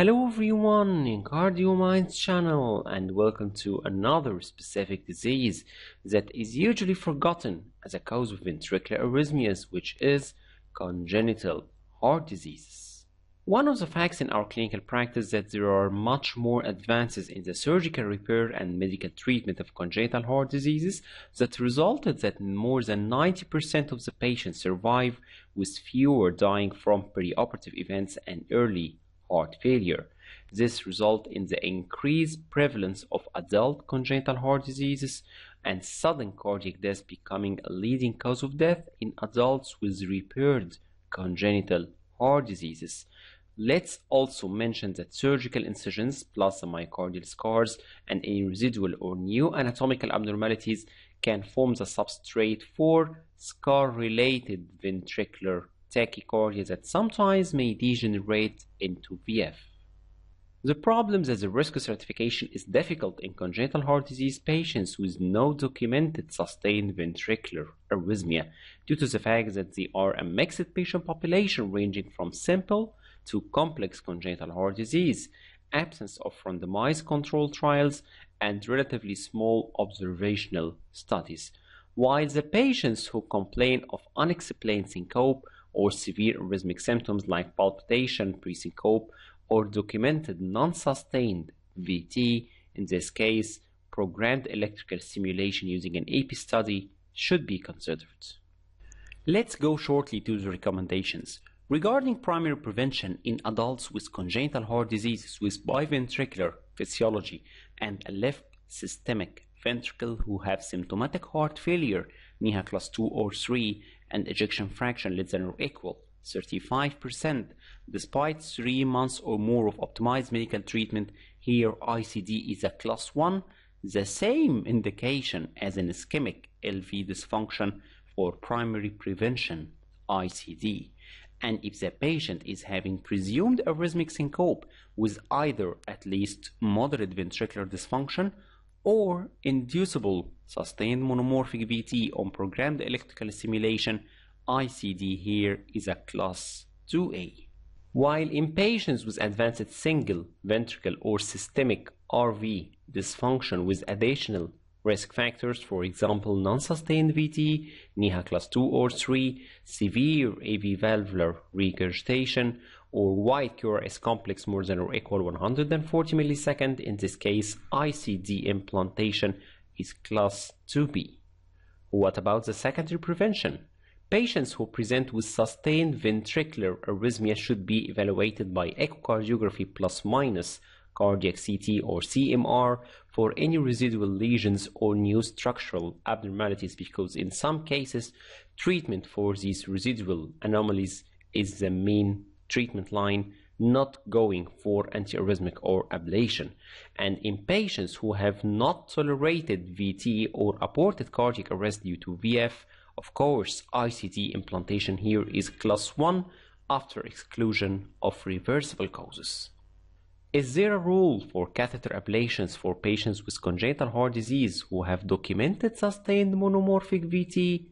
Hello everyone in CardioMinds channel, and welcome to another specific disease that is usually forgotten as a cause of ventricular arrhythmias, which is congenital heart diseases. One of the facts in our clinical practice that there are much more advances in the surgical repair and medical treatment of congenital heart diseases that resulted that more than 90% of the patients survive with fewer dying from perioperative events and early heart failure. This results in the increased prevalence of adult congenital heart diseases and sudden cardiac death becoming a leading cause of death in adults with repaired congenital heart diseases. Let's also mention that surgical incisions plus the myocardial scars and any residual or new anatomical abnormalities can form the substrate for scar-related ventricular tachycardia that sometimes may degenerate into VF. The problem is that the risk stratification is difficult in congenital heart disease patients with no documented sustained ventricular arrhythmia due to the fact that they are a mixed patient population ranging from simple to complex congenital heart disease, absence of randomized control trials, and relatively small observational studies. While the patients who complain of unexplained syncope or severe arrhythmic symptoms like palpitation, pre-syncope, or documented non-sustained VT, in this case, programmed electrical stimulation using an AP study, should be considered. Let's go shortly to the recommendations. Regarding primary prevention in adults with congenital heart diseases with biventricular physiology and a left systemic ventricle who have symptomatic heart failure, NYHA class 2 or 3, and ejection fraction less than or equal 35%, despite 3 months or more of optimized medical treatment, here ICD is a class 1, the same indication as an ischemic LV dysfunction for primary prevention ICD. And if the patient is having presumed arrhythmic syncope with either at least moderate ventricular dysfunction or inducible sustained monomorphic VT on programmed electrical stimulation, ICD here is a class 2A. While in patients with advanced single ventricle or systemic RV dysfunction with additional risk factors, for example, non-sustained VT, NYHA class 2 or 3, severe AV valvular regurgitation, or wide QRS complex more than or equal 140 milliseconds, in this case, ICD implantation is class 2B. What about the secondary prevention? Patients who present with sustained ventricular arrhythmia should be evaluated by echocardiography plus minus cardiac CT or CMR for any residual lesions or new structural abnormalities, because in some cases treatment for these residual anomalies is the main treatment line, not going for antiarrhythmic or ablation. And in patients who have not tolerated VT or aborted cardiac arrest due to VF, of course, ICD implantation here is class 1 after exclusion of reversible causes. Is there a rule for catheter ablations for patients with congenital heart disease who have documented sustained monomorphic VT?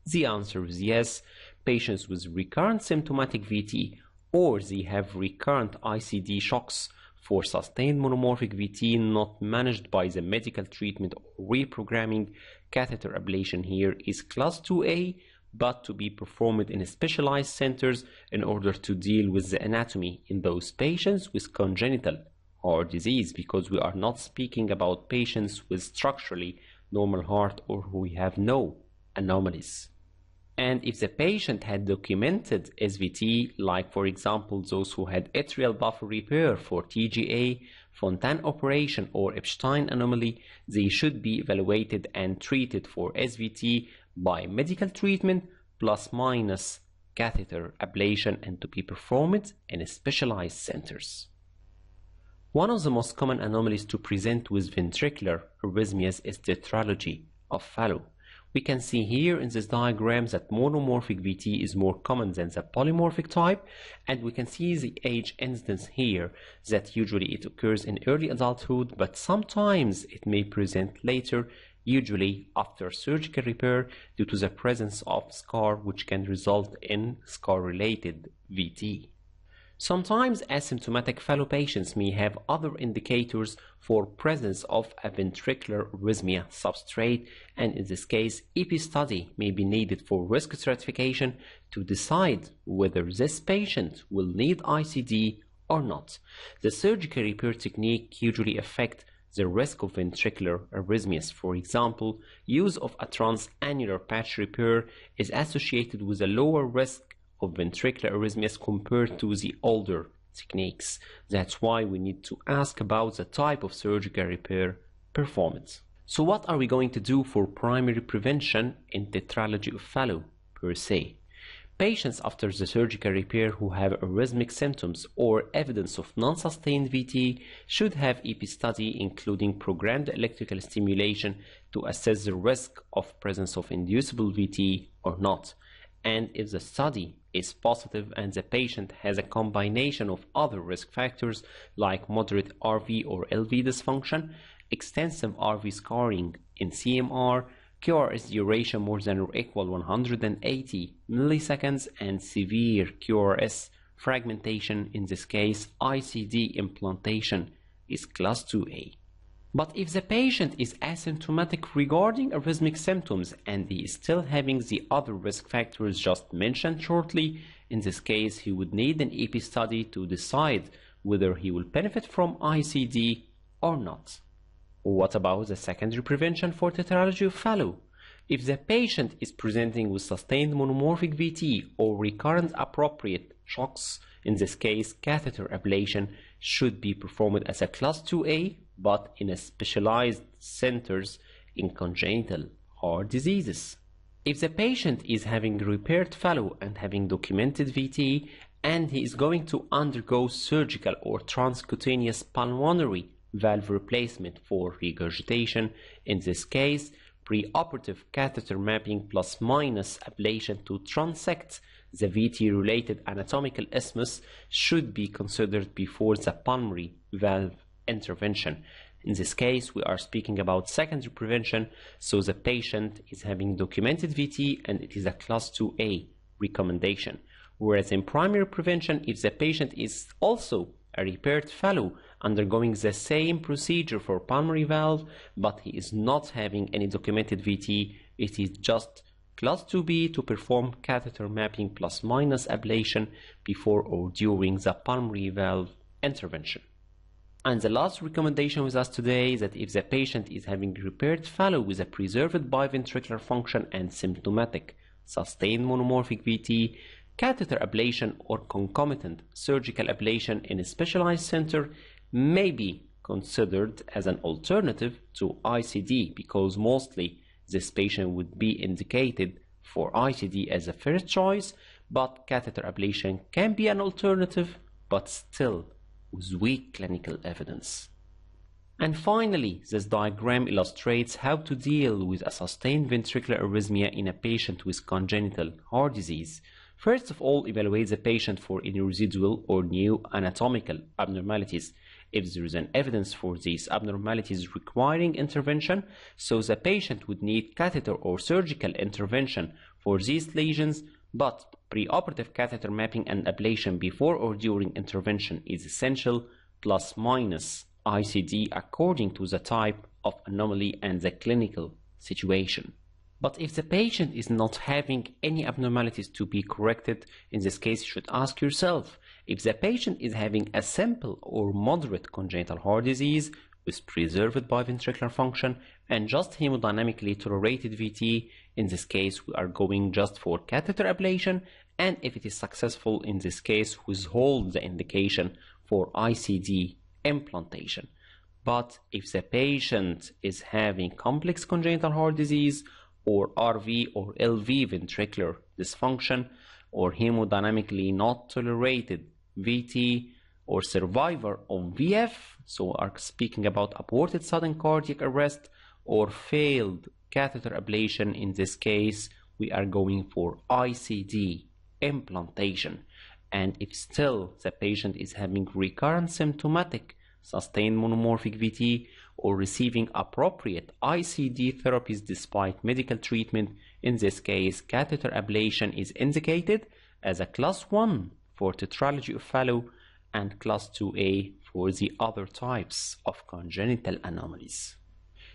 The answer is yes. Patients with recurrent symptomatic VT or they have recurrent ICD shocks for sustained monomorphic VT not managed by the medical treatment or reprogramming, catheter ablation here is class 2A, but to be performed in specialized centers in order to deal with the anatomy in those patients with congenital heart disease, because we are not speaking about patients with structurally normal heart or who have no anomalies. And if the patient had documented SVT, like for example those who had atrial buffer repair for TGA, Fontan operation or Epstein anomaly, they should be evaluated and treated for SVT by medical treatment plus minus catheter ablation and to be performed in specialized centers. One of the most common anomalies to present with ventricular arrhythmias is Tetralogy of Fallot. We can see here in this diagram that monomorphic VT is more common than the polymorphic type, and we can see the age incidence here that usually it occurs in early adulthood, but sometimes it may present later, usually after surgical repair due to the presence of scar which can result in scar-related VT. Sometimes asymptomatic Fallot patients may have other indicators for presence of a ventricular arrhythmia substrate, and in this case, EP study may be needed for risk stratification to decide whether this patient will need ICD or not. The surgical repair technique usually affects the risk of ventricular arrhythmias. For example, use of a transannular patch repair is associated with a lower risk of ventricular arrhythmias compared to the older techniques. That's why we need to ask about the type of surgical repair performance. So what are we going to do for primary prevention in Tetralogy of Fallot per se? Patients after the surgical repair who have arrhythmic symptoms or evidence of non-sustained VT should have EP study including programmed electrical stimulation to assess the risk of presence of inducible VT or not. And if the study is positive and the patient has a combination of other risk factors like moderate RV or LV dysfunction, extensive RV scarring in CMR, QRS duration more than or equal 180 milliseconds, and severe QRS fragmentation, in this case ICD implantation, is class 2A. But if the patient is asymptomatic regarding arrhythmic symptoms and he is still having the other risk factors just mentioned shortly, in this case he would need an EP study to decide whether he will benefit from ICD or not. What about the secondary prevention for Tetralogy of Fallot? If the patient is presenting with sustained monomorphic VT or recurrent appropriate shocks, in this case catheter ablation should be performed as a class 2A, but in a specialized centers in congenital heart diseases. If the patient is having repaired Fallot and having documented VT, and he is going to undergo surgical or transcutaneous pulmonary valve replacement for regurgitation, in this case preoperative catheter mapping plus minus ablation to transect the VT-related anatomical isthmus should be considered before the pulmonary valve intervention. In this case, we are speaking about secondary prevention, so the patient is having documented VT and it is a class 2A recommendation. Whereas in primary prevention, if the patient is also a repaired Fallot undergoing the same procedure for pulmonary valve, but he is not having any documented VT, it is just class 2B to perform catheter mapping plus minus ablation before or during the pulmonary valve intervention. And the last recommendation with us today is that if the patient is having repaired Fallot with a preserved biventricular function and symptomatic sustained monomorphic VT, catheter ablation or concomitant surgical ablation in a specialized center may be considered as an alternative to ICD, because mostly this patient would be indicated for ICD as a first choice, but catheter ablation can be an alternative, but still with weak clinical evidence. And finally, this diagram illustrates how to deal with a sustained ventricular arrhythmia in a patient with congenital heart disease. First of all, evaluate the patient for any residual or new anatomical abnormalities. If there is an evidence for these abnormalities requiring intervention, so the patient would need catheter or surgical intervention for these lesions, but preoperative catheter mapping and ablation before or during intervention is essential, plus minus ICD according to the type of anomaly and the clinical situation. But if the patient is not having any abnormalities to be corrected, in this case you should ask yourself, if the patient is having a simple or moderate congenital heart disease with preserved biventricular function and just hemodynamically tolerated VT, in this case we are going just for catheter ablation, and if it is successful, in this case withhold the indication for ICD implantation. But if the patient is having complex congenital heart disease or RV or LV ventricular dysfunction or hemodynamically not tolerated VT or survivor of VF, so we are speaking about aborted sudden cardiac arrest or failed catheter ablation, in this case we are going for ICD implantation. And if still the patient is having recurrent symptomatic sustained monomorphic VT or receiving appropriate ICD therapies despite medical treatment, in this case catheter ablation is indicated as a class 1 for Tetralogy of Fallot and class 2A for the other types of congenital anomalies.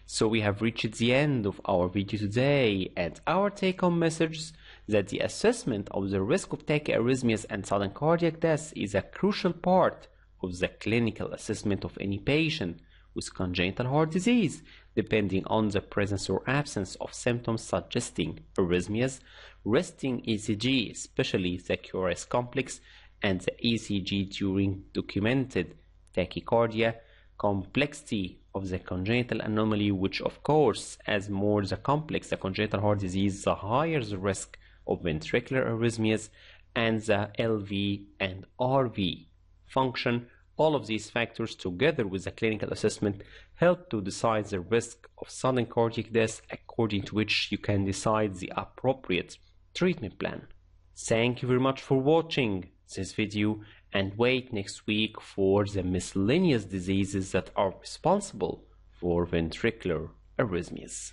So we have reached the end of our video today, and our take-home message is that the assessment of the risk of tachyarrhythmias and sudden cardiac death is a crucial part of the clinical assessment of any patient with congenital heart disease, depending on the presence or absence of symptoms suggesting arrhythmias, resting ECG, especially the QRS complex, and the ECG during documented tachycardia, complexity of the congenital anomaly, which of course, as more the complex the congenital heart disease, the higher the risk of ventricular arrhythmias, and the LV and RV function. All of these factors, together with the clinical assessment, help to decide the risk of sudden cardiac death, according to which you can decide the appropriate treatment plan. Thank you very much for watching this video, and wait next week for the miscellaneous diseases that are responsible for ventricular arrhythmias.